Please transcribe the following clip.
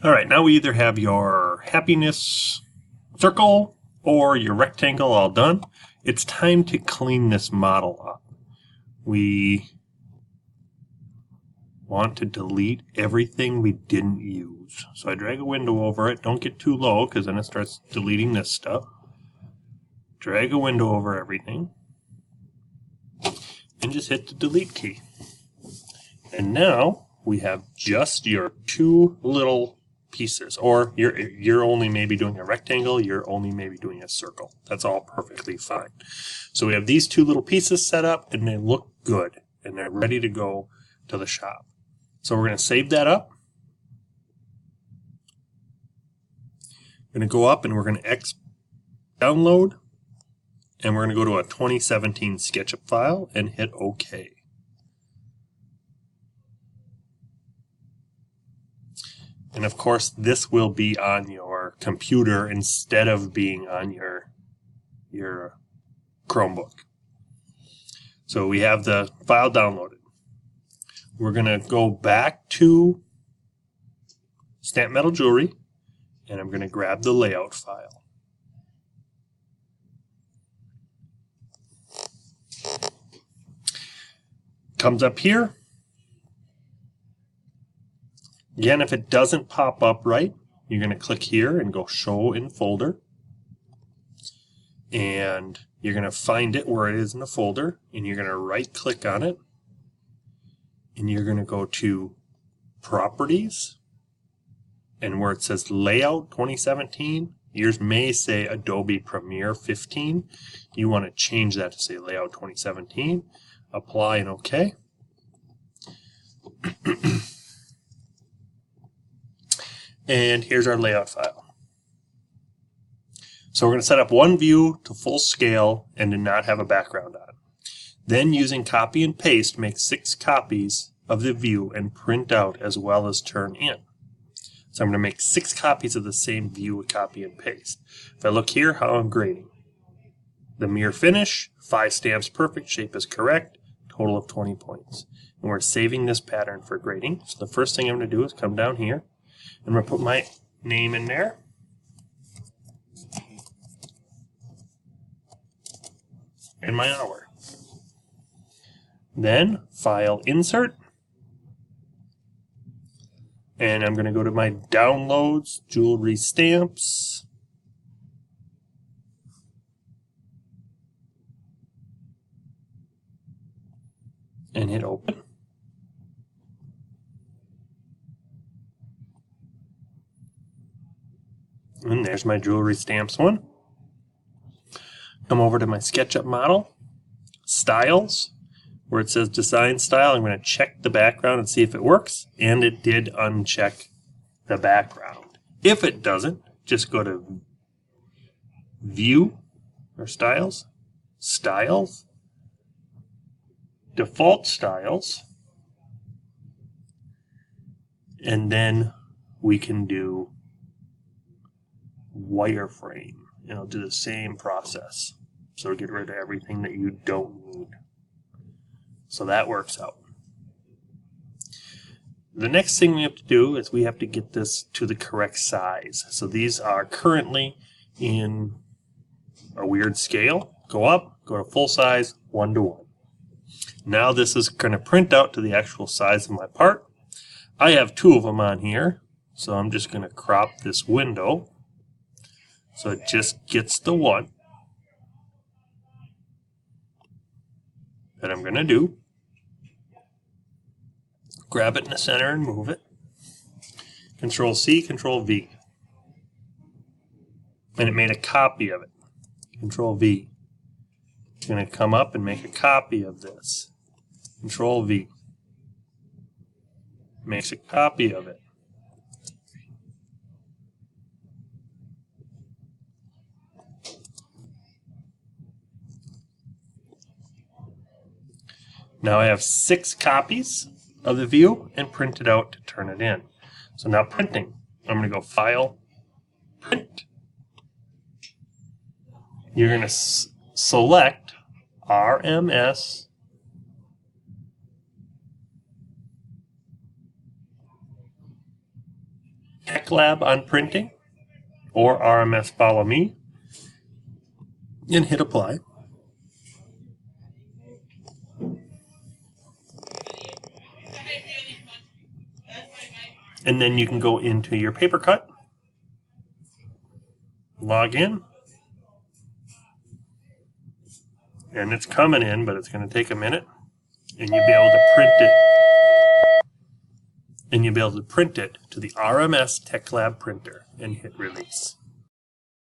All right, now we either have your happiness circle or your rectangle all done. It's time to clean this model up. We want to delete everything we didn't use. So I drag a window over it. Don't get too low because then it starts deleting this stuff. Drag a window over everything and just hit the delete key. And now we have just your two little pieces, or you're only maybe doing a rectangle, you're only maybe doing a circle. That's all perfectly fine. So we have these two little pieces set up and they look good and they're ready to go to the shop. So we're going to save that up. We're going to go up and we're going to download, and we're going to go to a 2017 Sketchup file and hit OK. And of course, this will be on your computer instead of being on your Chromebook. So we have the file downloaded. We're going to go back to Stamp Metal Jewelry, and I'm going to grab the layout file. Comes up here. Again, if it doesn't pop up right, you're going to click here and go Show in Folder. And you're going to find it where it is in the folder, and you're going to right-click on it. And you're going to go to Properties. And where it says Layout 2017, yours may say Adobe Premiere 15. You want to change that to say Layout 2017. Apply and OK. And here's our layout file. So we're going to set up one view to full scale and to not have a background on it. Then using copy and paste, make 6 copies of the view and print out as well as turn in. So I'm going to make 6 copies of the same view with copy and paste. If I look here, how I'm grading. The mirror finish, 5 stamps perfect, shape is correct, total of 20 points. And we're saving this pattern for grading. So the first thing I'm going to do is come down here. I'm going to put my name in there. And my hour. Then File, Insert. And I'm going to go to my Downloads, Jewelry Stamps. And hit Open. And there's my Jewelry Stamps one. Come over to my SketchUp model, Styles, where it says Design Style. I'm going to check the background and see if it works, and it did uncheck the background. If it doesn't, just go to View, or Styles, Styles, Default Styles, and then we can do wireframe. And it'll do the same process. So it'll get rid of everything that you don't need. So that works out. The next thing we have to do is we have to get this to the correct size. So these are currently in a weird scale. Go up, go to full size, 1:1. Now this is going to print out to the actual size of my part. I have 2 of them on here. So I'm just going to crop this window. So it just gets the one that I'm going to do. Grab it in the center and move it. Control C, Control V. And it made a copy of it. Control V. It's going to come up and make a copy of this. Control V. Makes a copy of it. Now I have 6 copies of the view and print it out to turn it in. So now printing. I'm going to go File, Print. You're going to select RMS Tech Lab on printing or RMS Follow Me and hit apply. And then you can go into your paper cut, log in, and it's coming in, but it's going to take a minute, and you'll be able to print it. And you'll be able to print it to the RMS Tech Lab printer and hit release.